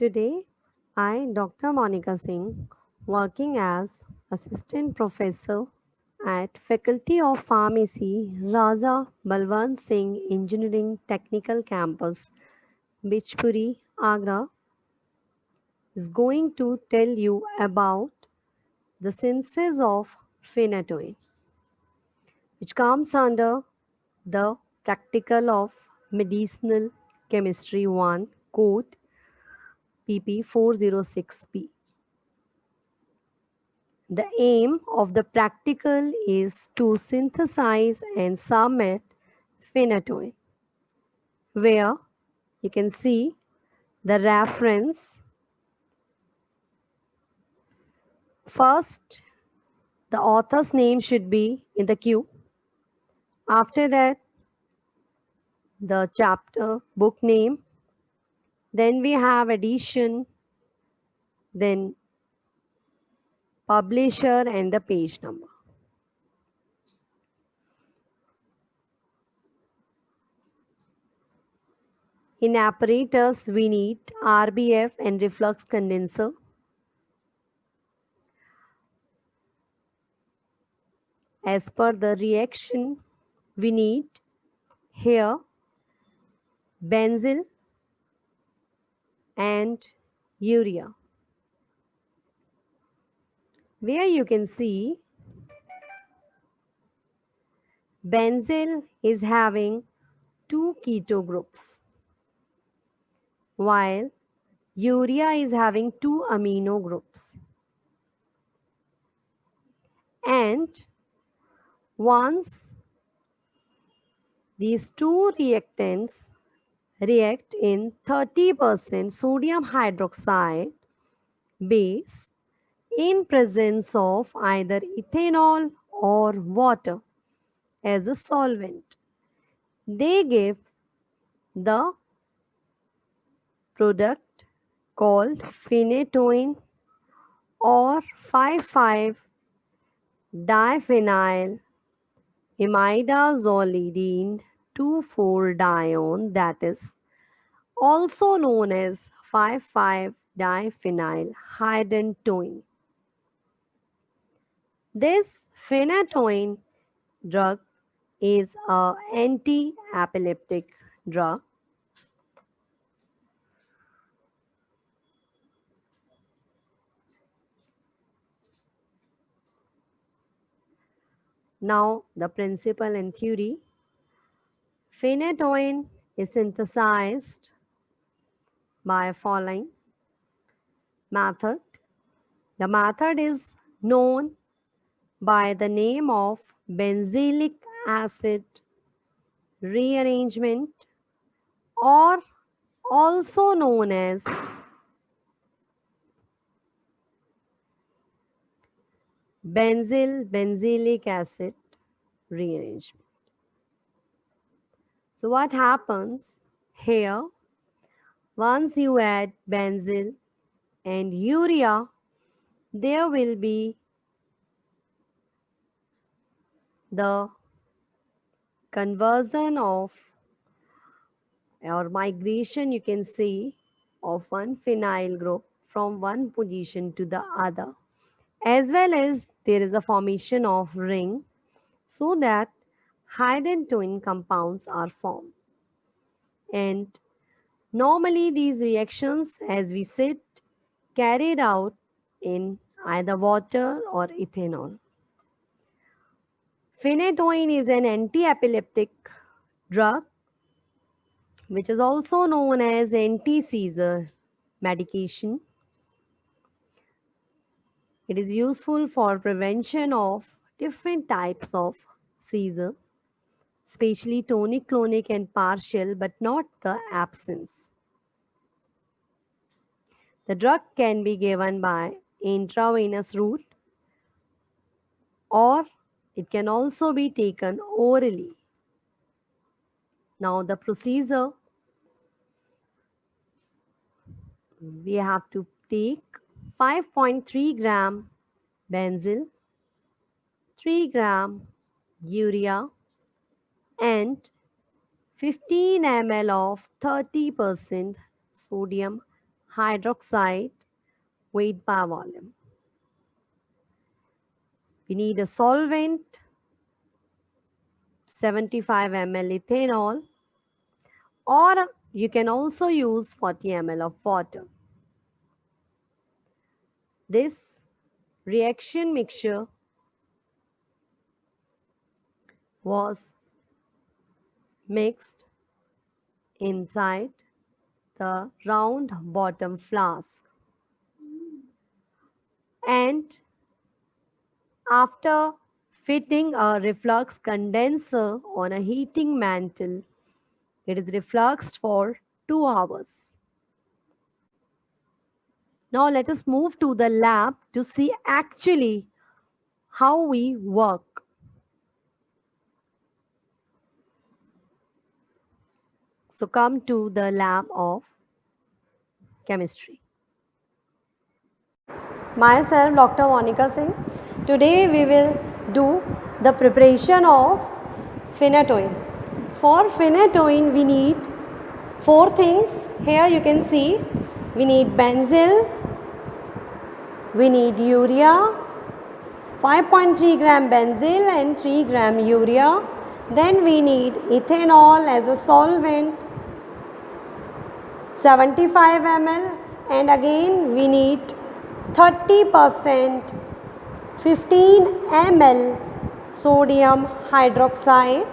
Today, I, Dr. Monica Singh, working as Assistant Professor at Faculty of Pharmacy, Raja Balwant Singh Engineering Technical Campus, Bichpuri, Agra, is going to tell you about the synthesis of phenytoin, which comes under the Practical of Medicinal Chemistry 1 code PP 406P. The aim of the practical is to synthesize and submit phenytoin, where you can see the reference. First, the author's name should be in the queue. After that, the chapter, book name. Then we have edition, then publisher and the page number. In apparatus, we need RBF and reflux condenser. As per the reaction, we need here benzyl and urea, where you can see benzyl is having two keto groups, while urea is having two amino groups. And once these two reactants react in 30% sodium hydroxide base in presence of either ethanol or water as a solvent, they give the product called phenytoin or 5,5-diphenyl imidazolidine 2,4-dione, that is also known as 5,5-diphenyl hydantoin. This phenytoin drug is an anti-epileptic drug. Now, the principle and theory. Phenytoin is synthesized by following method. The method is known by the name of benzylic acid rearrangement, or also known as benzylic acid rearrangement. So what happens here, once you add benzyl and urea, there will be the conversion of or migration, you can see, of one phenyl group from one position to the other, as well as there is a formation of ring so that hydantoin compounds are formed. And normally these reactions, as we said, carried out in either water or ethanol. Phenytoin is an anti-epileptic drug which is also known as anti-seizure medication. It is useful for prevention of different types of seizure, especially tonic, clonic and partial, but not the absence. The drug can be given by intravenous route, or it can also be taken orally. Now the procedure, we have to take 5.3 gram benzyl, 3 gram urea and 15 ml of 30% sodium hydroxide weight by volume. We need a solvent, 75 ml ethanol, or you can also use 40 ml of water. This reaction mixture was mixed inside the round bottom flask, and after fitting a reflux condenser on a heating mantle, it is refluxed for 2 hours. Now let us move to the lab to see actually how we work. So come to the lab of chemistry. Myself, Dr. Monica Singh. Today we will do the preparation of phenytoin. For phenytoin we need 4 things. Here you can see we need benzyl, we need urea, 5.3 gram benzyl and 3 gram urea. Then we need ethanol as a solvent, 75 ml, and again we need 30% 15 ml sodium hydroxide.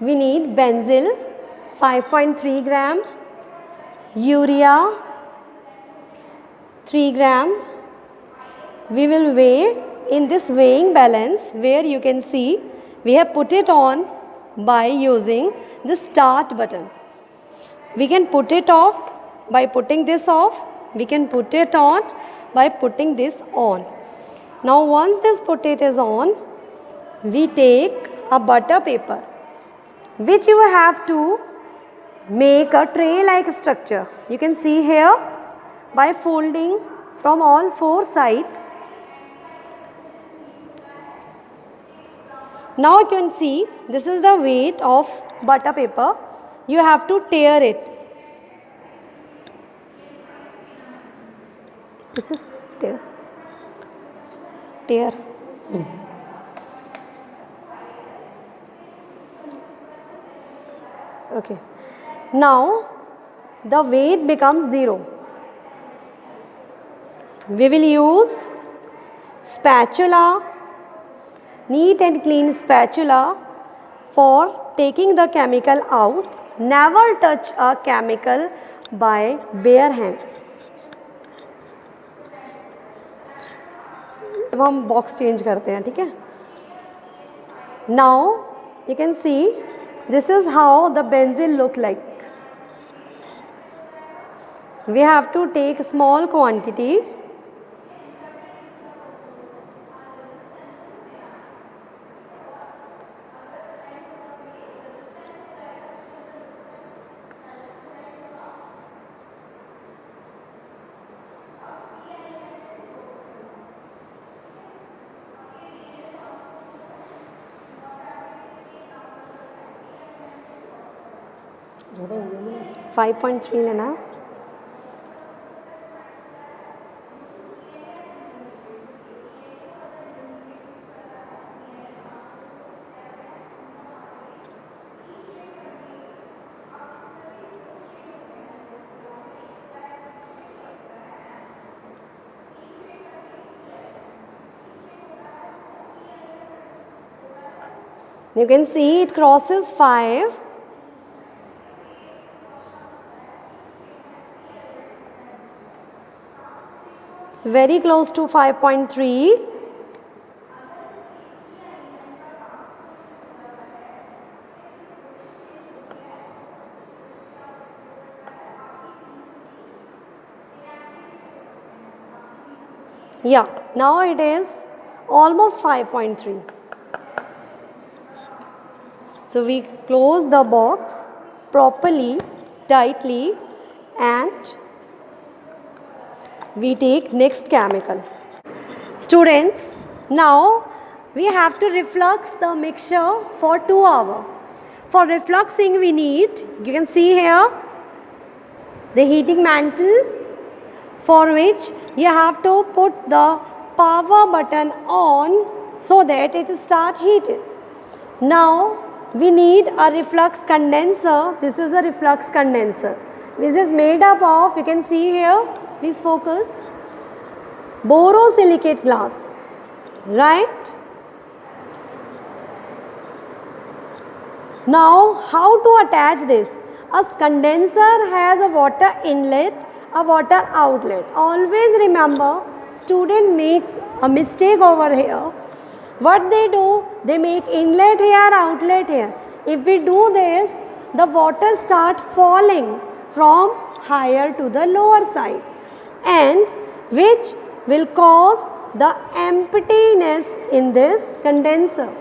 We need benzyl 5.3 gram, urea 3 gram. We will weigh in this weighing balance where you can see we have put it on by using the start button. We can put it off by putting this off. We can put it on by putting this on. Now once this put it is on, we take a butter paper which you have to make a tray like structure. You can see here by folding from all 4 sides. Now you can see this is the weight of butter paper. You have to tear it. This is tear. Tear. Okay. Now the weight becomes 0. We will use spatula, neat and clean spatula for taking the chemical out. Never touch a chemical by bare hand. अब हम box change करते हैं, ठीक है. Now you can see this is how the benzene look like. We have to take small quantity. ज़्यादा हो गया ना, 5.3 लेना. You can see it crosses 5. It's very close to 5.3. Yeah, now it is almost 5.3. So we close the box properly, tightly, and we take next chemical. Students, now we have to reflux the mixture for 2 hours. For refluxing we need, you can see here, the heating mantle, for which you have to put the power button on so that it start heating. Now we need a reflux condenser. This is a reflux condenser. This is made up of, you can see here, please focus, borosilicate glass, right? Now how to attach this? A condenser has a water inlet, a water outlet. Always remember, student makes a mistake over here. What they do, they make inlet here, outlet here. If we do this, the water start falling from higher to the lower side, and which will cause the emptiness in this condenser.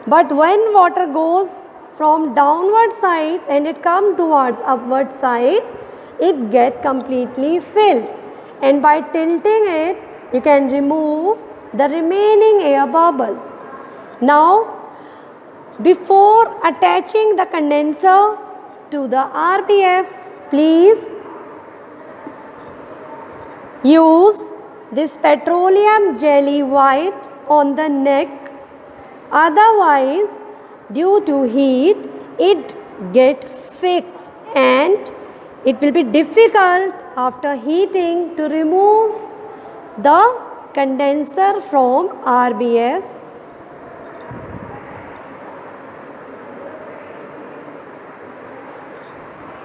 But when water goes from downward sides and it comes towards upward side, it get completely filled, and by tilting it you can remove the remaining air bubble. Now before attaching the condenser to the RBF, please use this petroleum jelly white on the neck, otherwise due to heat it get fixed and it will be difficult after heating to remove the condenser from RBF.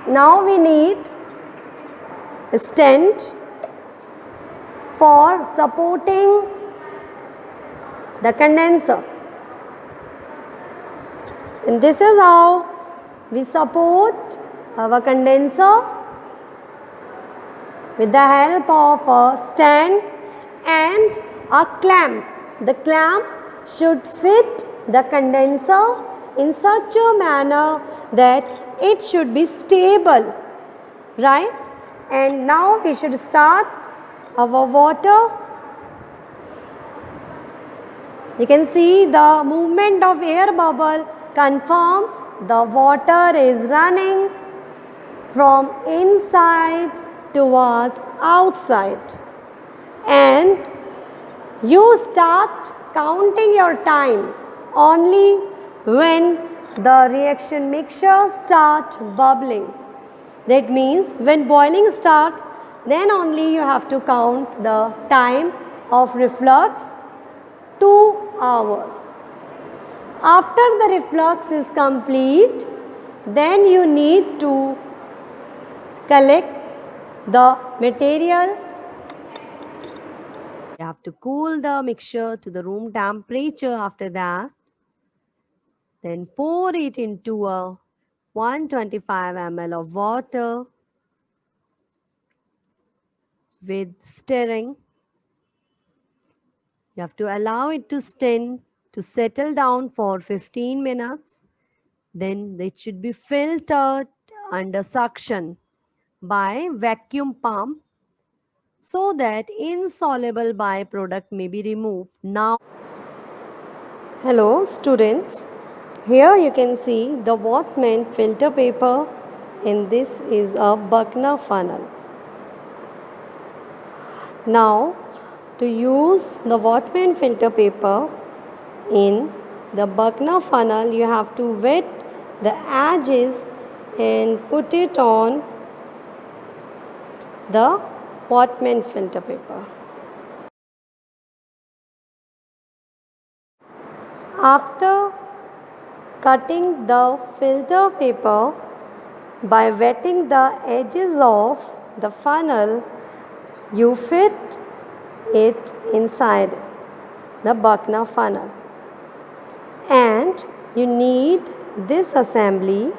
Now we need a stent for supporting the condenser, and this is how we support our condenser with the help of a stand and a clamp. The clamp should fit the condenser in such a manner that it should be stable, right? And now we should start our water. You can see the movement of air bubble confirms the water is running from inside towards outside, and you start counting your time only when the reaction mixture starts bubbling. That means when boiling starts, then only you have to count the time of reflux, 2 hours. After the reflux is complete, then you need to collect the material. You have to cool the mixture to the room temperature. After that, then pour it into a 125 ml of water with stirring. You have to allow it to settle down for 15 minutes. Then it should be filtered under suction by vacuum pump so that insoluble byproduct may be removed. Now, hello students, here you can see the Wattman filter paper, and this is a Buckner funnel. Now to use the Wattman filter paper in the Buckner funnel, you have to wet the edges and put it on the Wattman filter paper. After cutting the filter paper by wetting the edges of the funnel, you fit it inside the Buckner funnel, and you need this assembly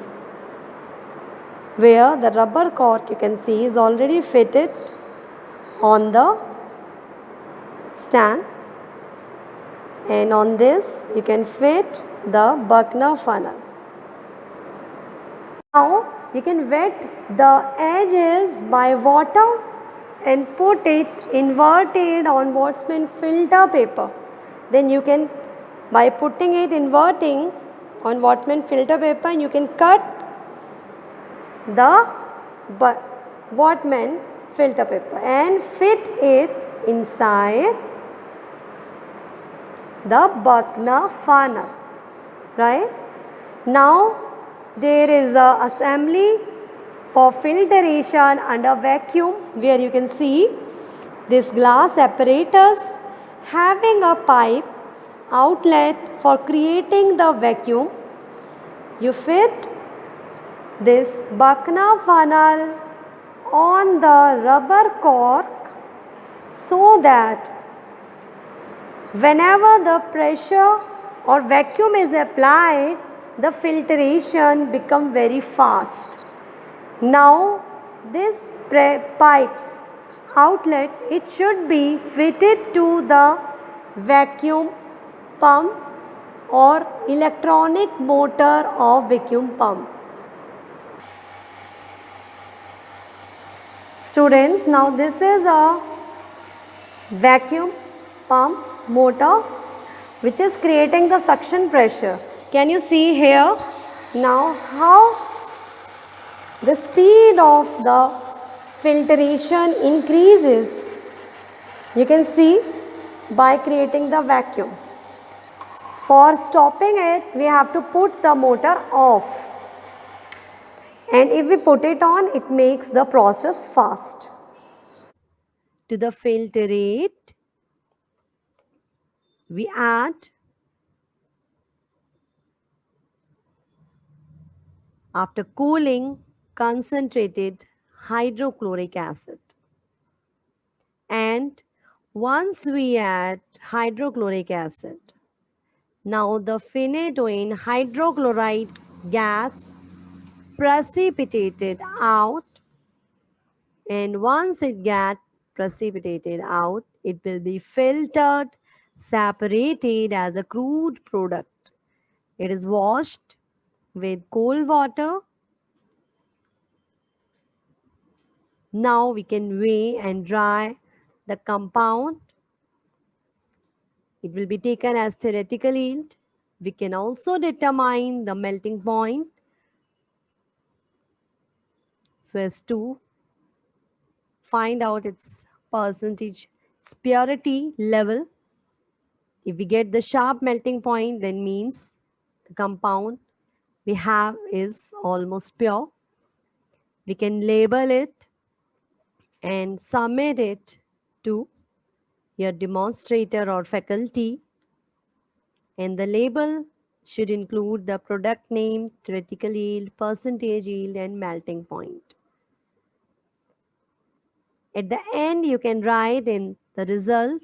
where the rubber cork, you can see, is already fitted on the stand, and on this you can fit the Buckner funnel. Now you can wet the edges by water and put it inverted on Wattman filter paper. Then you can, by putting it inverting on Whatman filter paper and you can cut the Whatman filter paper and fit it inside the Buckner funnel, right? Now there is a assembly for filtration under vacuum where you can see this glass apparatus having a pipe outlet for creating the vacuum. You fit this Buckner funnel on the rubber cork so that whenever the pressure or vacuum is applied, the filtration becomes very fast. Now this pipe outlet, it should be fitted to the vacuum pump or electronic motor of vacuum pump. Students, now this is a vacuum pump motor which is creating the suction pressure. Can you see here now how the speed of the filtration increases? You can see by creating the vacuum. For stopping it, we have to put the motor off. And if we put it on, it makes the process fast. To the filtrate, we add after cooling concentrated hydrochloric acid. And once we add hydrochloric acid, now the phenytoin hydrochloride gas precipitated out, and once it gets precipitated out, it will be filtered, separated as a crude product. It is washed with cold water. Now we can weigh and dry the compound. It will be taken as theoretical yield. We can also determine the melting point so as to find out its percentage, its purity level. If we get the sharp melting point, then means the compound we have is almost pure. We can label it and submit it to your demonstrator or faculty, and the label should include the product name, theoretical yield, percentage yield, and melting point. At the end, you can write in the result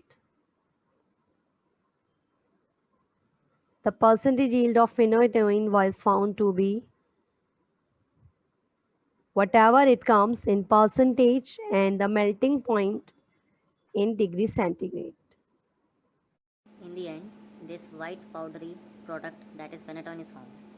the percentage yield of phenytoin was found to be whatever it comes in percentage and the melting point in degree centigrade. In the end, this white powdery product, that is phenytoin, is formed.